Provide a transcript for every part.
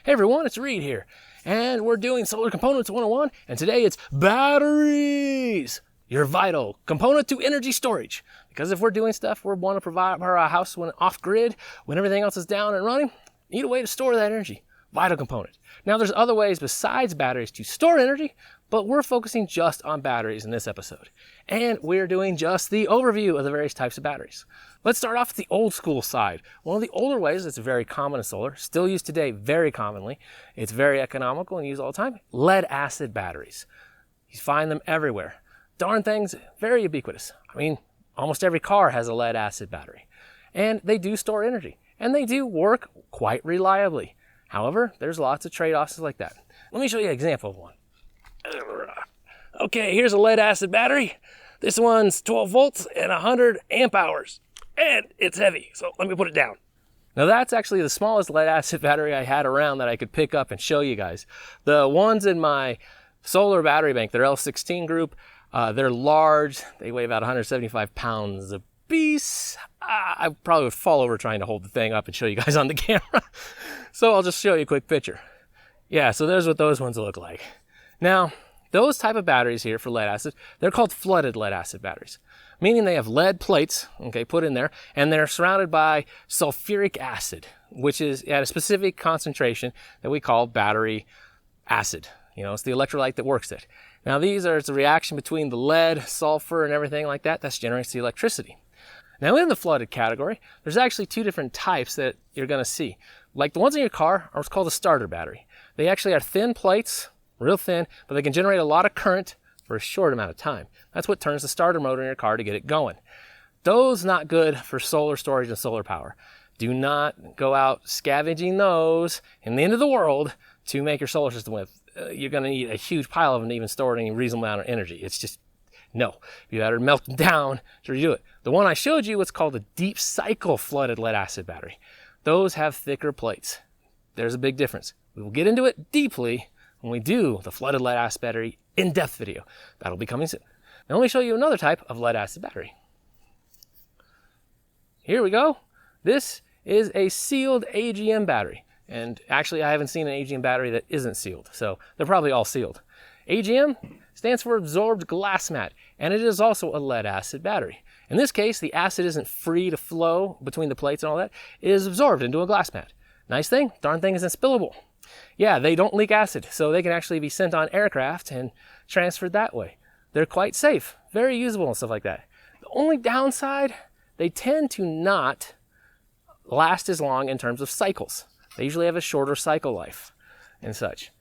Hey everyone, it's Reed here, and we're doing Solar Components 101, and today it's batteries! Your vital component to energy storage. Because if we're doing stuff, we want to provide our house when off-grid, when everything else is down and running, need a way to store that energy. Vital component. Now there's other ways besides batteries to store energy, but we're focusing just on batteries in this episode. And we're doing just the overview of the various types of batteries. Let's start off with the old school side. One of the older ways that's very common in solar, still used today very commonly, it's very economical and used all the time, lead acid batteries. You find them everywhere. Darn things, very ubiquitous. I mean, almost every car has a lead acid battery. And they do store energy. And they do work quite reliably. However, there's lots of trade-offs like that. Let me show you an example of one. Okay, here's a lead acid battery. This one's 12 volts and 100 amp hours. And it's heavy, so let me put it down. Now that's actually the smallest lead acid battery I had around that I could pick up and show you guys. The ones in my solar battery bank, they're L16 group. They're large. They weigh about 175 pounds a piece. I probably would fall over trying to hold the thing up and show you guys on the camera. So I'll just show you a quick picture. Yeah, so there's what those ones look like. Now, those type of batteries here for lead acid, they're called flooded lead acid batteries, meaning they have lead plates, okay, put in there, and they're surrounded by sulfuric acid, which is at a specific concentration that we call battery acid. You know, it's the electrolyte that works it. Now, it's a reaction between the lead, sulfur, and everything like that that generates the electricity. Now, in the flooded category, there's actually two different types that you're going to see. Like the ones in your car are what's called a starter battery. They actually are thin plates, real thin, but they can generate a lot of current for a short amount of time. That's what turns the starter motor in your car to get it going. Those not good for solar storage and solar power. Do not go out scavenging those in the end of the world to make your solar system with. You're going to need a huge pile of them to even store any reasonable amount of energy. It's just, no. You better melt them down to redo it. The one I showed you, what's called a deep cycle flooded lead acid battery. Those have thicker plates. There's a big difference. We will get into it deeply when we do the flooded lead acid battery in-depth video. That'll be coming soon. Now let me show you another type of lead acid battery. Here we go. This is a sealed AGM battery. And actually, I haven't seen an AGM battery that isn't sealed. So they're probably all sealed. AGM stands for absorbed glass mat, and it is also a lead acid battery. In this case, the acid isn't free to flow between the plates and all that. It is absorbed into a glass mat. Nice thing, darn thing isn't spillable. Yeah, they don't leak acid, so they can actually be sent on aircraft and transferred that way. They're quite safe, very usable and stuff like that. The only downside, they tend to not last as long in terms of cycles. They usually have a shorter cycle life and such.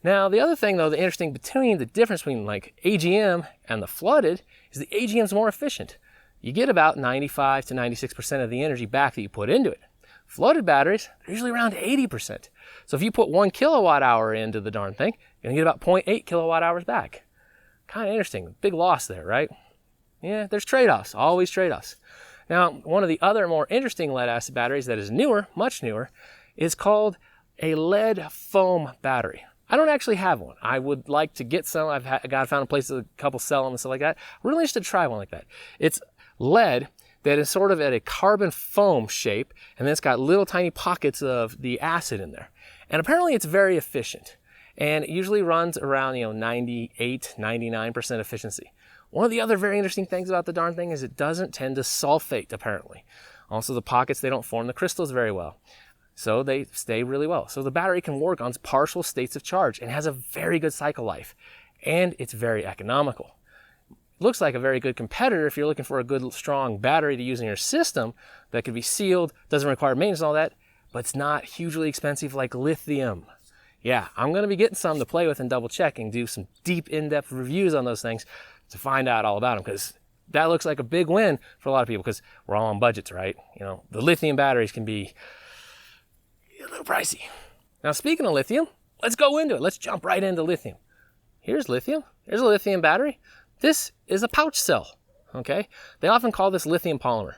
Now, the other thing, though, the interesting the difference between like AGM and the flooded is the AGM is more efficient. You get about 95 to 96% of the energy back that you put into it. Flooded batteries are usually around 80%. So if you put 1 kilowatt hour into the darn thing, you're going to get about 0.8 kilowatt hours back. Kind of interesting. Big loss there, right? Yeah, there's trade-offs, always trade-offs. Now, one of the other more interesting lead acid batteries that is newer, much newer, is called a lead foam battery. I don't actually have one. I would like to get some. I've found a place a couple sell them and stuff like that. I'm really interested to try one like that. It's lead that is sort of at a carbon foam shape, and then it's got little tiny pockets of the acid in there. And apparently it's very efficient. And it usually runs around 98, 99% efficiency. One of the other very interesting things about the darn thing is it doesn't tend to sulfate, apparently. Also, the pockets, they don't form the crystals very well. So they stay really well. So the battery can work on partial states of charge and has a very good cycle life. And it's very economical. Looks like a very good competitor if you're looking for a good, strong battery to use in your system that could be sealed, doesn't require maintenance and all that, but it's not hugely expensive like lithium. Yeah, I'm going to be getting some to play with and double check and do some deep, in-depth reviews on those things to find out all about them, because that looks like a big win for a lot of people because we're all on budgets, right? The lithium batteries can be a little pricey. Now, speaking of lithium, let's go into it. Let's jump right into lithium. Here's lithium. Here's a lithium battery. This is a pouch cell, okay? They often call this lithium polymer.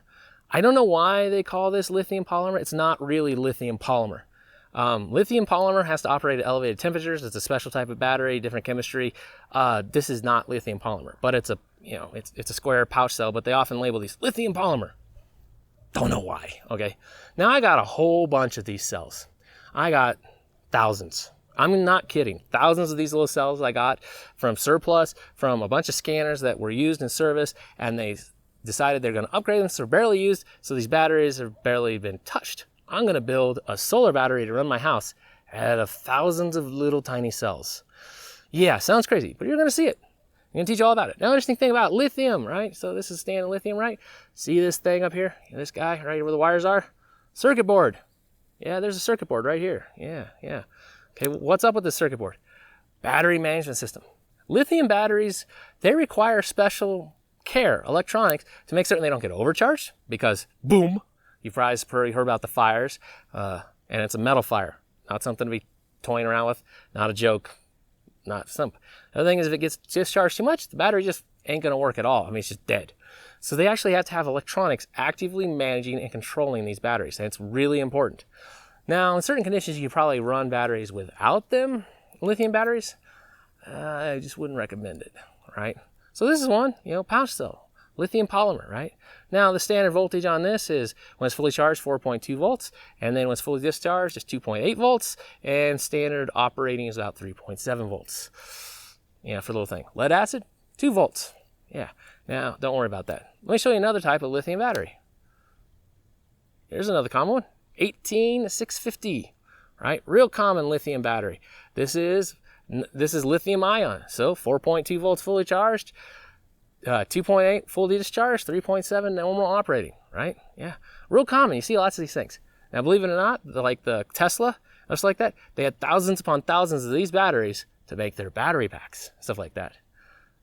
I don't know why they call this lithium polymer. It's not really lithium polymer. Lithium polymer has to operate at elevated temperatures. It's a special type of battery, different chemistry. This is not lithium polymer, but it's a square pouch cell, but they often label these lithium polymer. Don't know why, okay? Now I got a whole bunch of these cells. I got thousands. I'm not kidding. Thousands of these little cells I got from surplus, from a bunch of scanners that were used in service, and they decided they're going to upgrade them so they're barely used, so these batteries have barely been touched. I'm going to build a solar battery to run my house out of thousands of little tiny cells. Yeah, sounds crazy, but you're going to see it. I'm going to teach you all about it. Now, interesting thing about lithium, right? So this is standard lithium, right? See this thing up here? This guy right here where the wires are? Circuit board. Yeah, there's a circuit board right here. Yeah. Okay, what's up with this circuit board? Battery management system. Lithium batteries, they require special care, electronics, to make certain they don't get overcharged, because boom, you've probably heard about the fires, and it's a metal fire, not something to be toying around with, not a joke, not something. The other thing is, if it gets discharged too much, the battery just ain't going to work at all. I mean, it's just dead. So they actually have to have electronics actively managing and controlling these batteries, and it's really important. Now, in certain conditions, you could probably run batteries without them, lithium batteries. I just wouldn't recommend it, right? So this is one, pouch cell, lithium polymer, right? Now, the standard voltage on this is, when it's fully charged, 4.2 volts, and then when it's fully discharged, it's 2.8 volts, and standard operating is about 3.7 volts. Yeah, for the little thing. Lead acid, 2 volts. Yeah, now, don't worry about that. Let me show you another type of lithium battery. Here's another common one. 18650, right? Real common lithium battery. This is lithium ion, so 4.2 volts fully charged, 2.8 fully discharged, 3.7 normal operating, right? Yeah, real common. You see lots of these things. Now, believe it or not, like the Tesla, just like that, they had thousands upon thousands of these batteries to make their battery packs, stuff like that.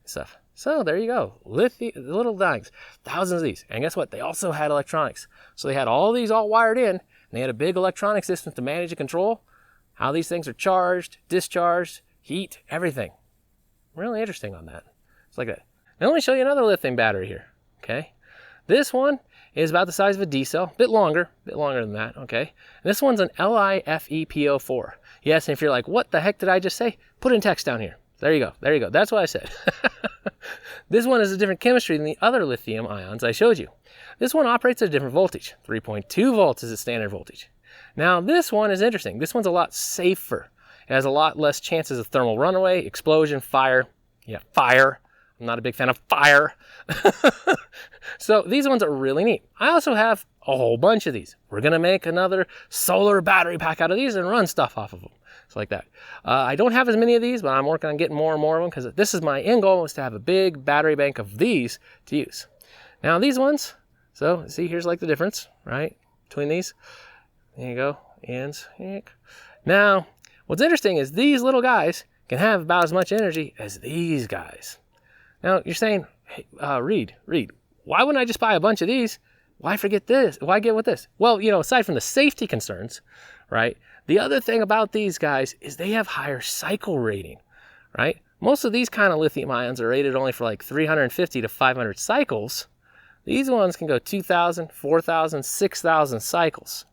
So there you go, little things, thousands of these. And guess what? They also had electronics. So they had all these all wired in, and they had a big electronic system to manage and control how these things are charged, discharged, heat, everything. Really interesting on that. It's like that. Now let me show you another lithium battery here, okay? This one is about the size of a D cell, a bit longer than that, okay? And this one's an LiFePO4. Yes, and if you're like, what the heck did I just say? Put in text down here. There you go. That's what I said. This one is a different chemistry than the other lithium ions I showed you. This one operates at a different voltage. 3.2 volts is its standard voltage. Now, this one is interesting. This one's a lot safer. It has a lot less chances of thermal runaway, explosion, fire. Yeah, fire. I'm not a big fan of fire. So these ones are really neat. I also have a whole bunch of these. We're going to make another solar battery pack out of these and run stuff off of them. It's like that. I don't have as many of these, but I'm working on getting more and more of them, because this is my end goal, is to have a big battery bank of these to use. Now these ones, so see, here's like the difference, right, between these. There you go, ends. Now, what's interesting is these little guys can have about as much energy as these guys. Now you're saying, hey, Reed, why wouldn't I just buy a bunch of these? Why forget this? Why get with this? Well, aside from the safety concerns, right? The other thing about these guys is they have higher cycle rating, right? Most of these kind of lithium ions are rated only for like 350 to 500 cycles. These ones can go 2,000, 4,000, 6,000 cycles.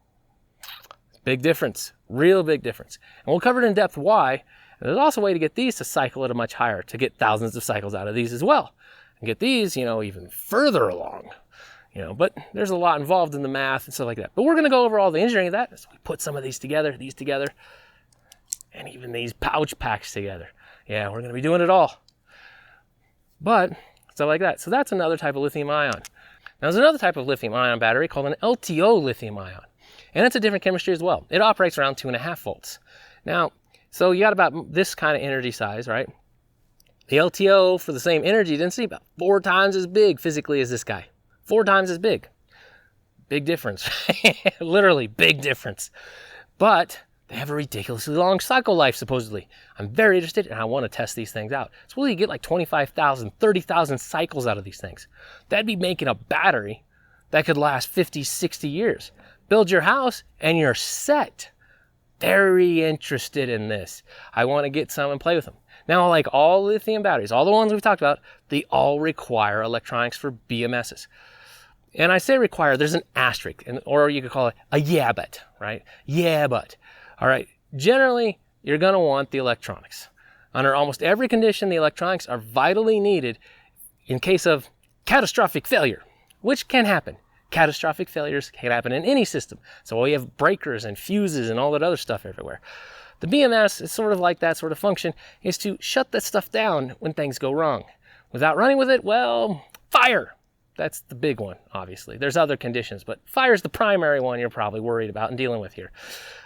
Big difference, real big difference. And we'll cover it in depth why. And there's also a way to get these to cycle at a much higher, to get thousands of cycles out of these as well. And get these, even further along. But there's a lot involved in the math and stuff like that. But we're going to go over all the engineering of that. So we put some of these together, and even these pouch packs together. Yeah, we're going to be doing it all. But stuff like that. So that's another type of lithium ion. Now there's another type of lithium ion battery called an LTO lithium ion. And it's a different chemistry as well. It operates around 2.5 volts. Now, so you got about this kind of energy size, right? The LTO, for the same energy density, about 4 times as big physically as this guy. 4 times as big. Big difference. Literally, big difference. But they have a ridiculously long cycle life, supposedly. I'm very interested, and I want to test these things out. So will you get like 25,000, 30,000 cycles out of these things? That'd be making a battery that could last 50, 60 years. Build your house, and you're set. Very interested in this. I want to get some and play with them. Now, like all lithium batteries, all the ones we've talked about, they all require electronics for BMSs. And I say require, there's an asterisk, or you could call it a yeah but, right? Yeah but. All right, generally, you're going to want the electronics. Under almost every condition, the electronics are vitally needed in case of catastrophic failure, which can happen. Catastrophic failures can happen in any system. So we have breakers and fuses and all that other stuff everywhere. The BMS is sort of like that sort of function, is to shut that stuff down when things go wrong. Without running with it, well, fire. That's the big one, obviously. There's other conditions, but fire is the primary one you're probably worried about and dealing with here.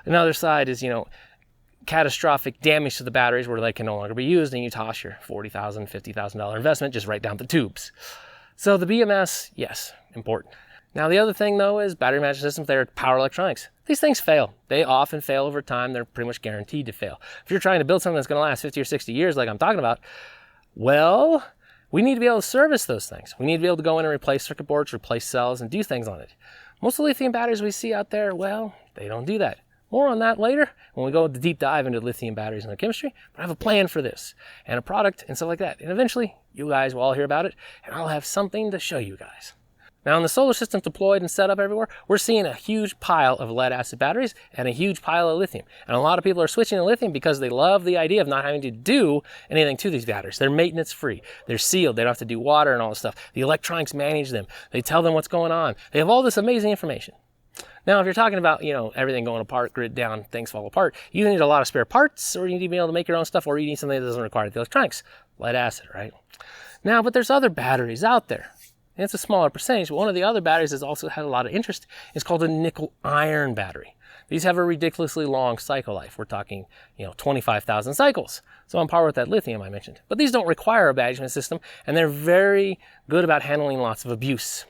Another side is, catastrophic damage to the batteries where they can no longer be used, and you toss your $40,000, $50,000 investment just right down the tubes. So the BMS, yes, important. Now the other thing though is battery management systems, they're power electronics. These things fail. They often fail over time. They're pretty much guaranteed to fail. If you're trying to build something that's going to last 50 or 60 years like I'm talking about, well, we need to be able to service those things. We need to be able to go in and replace circuit boards, replace cells, and do things on it. Most of the lithium batteries we see out there, well, they don't do that. More on that later when we go the deep dive into lithium batteries and their chemistry. But I have a plan for this and a product and stuff like that. And eventually, you guys will all hear about it, and I'll have something to show you guys. Now, in the solar system deployed and set up everywhere, we're seeing a huge pile of lead-acid batteries and a huge pile of lithium. And a lot of people are switching to lithium because they love the idea of not having to do anything to these batteries. They're maintenance-free. They're sealed. They don't have to do water and all this stuff. The electronics manage them. They tell them what's going on. They have all this amazing information. Now, if you're talking about, everything going apart, grid down, things fall apart, you need a lot of spare parts, or you need to be able to make your own stuff, or you need something that doesn't require the electronics. Lead-acid, right? Now, but there's other batteries out there. And it's a smaller percentage, but one of the other batteries that's also had a lot of interest is called a nickel iron battery. These have a ridiculously long cycle life. We're talking, 25,000 cycles. So on par with that lithium I mentioned. But these don't require a management system, and they're very good about handling lots of abuse.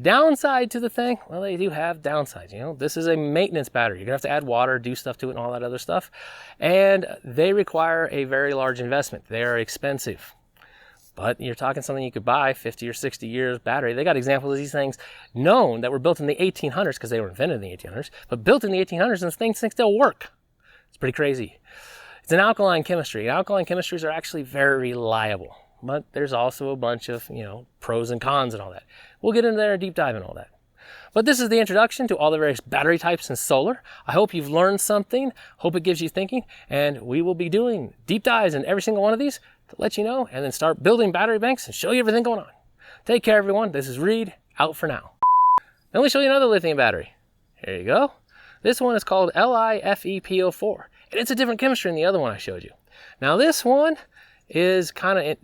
Downside to the thing, well, they do have downsides. This is a maintenance battery. You're gonna have to add water, do stuff to it, and all that other stuff. And they require a very large investment. They are expensive. But you're talking something you could buy 50 or 60 years battery. They got examples of these things known that were built in the 1800s because they were invented in the 1800s, but built in the 1800s and things still work. It's pretty crazy. It's an alkaline chemistry. Alkaline chemistries are actually very reliable, but there's also a bunch of, pros and cons and all that. We'll get into there and deep dive and all that. But this is the introduction to all the various battery types in solar. I hope you've learned something. Hope it gives you thinking. And we will be doing deep dives in every single one of these to let you know, and then start building battery banks and show you everything going on. Take care, everyone. This is Reed, out for now. Then we show you another lithium battery. Here you go. This one is called LiFePO4. And it's a different chemistry than the other one I showed you. Now this one is kind of...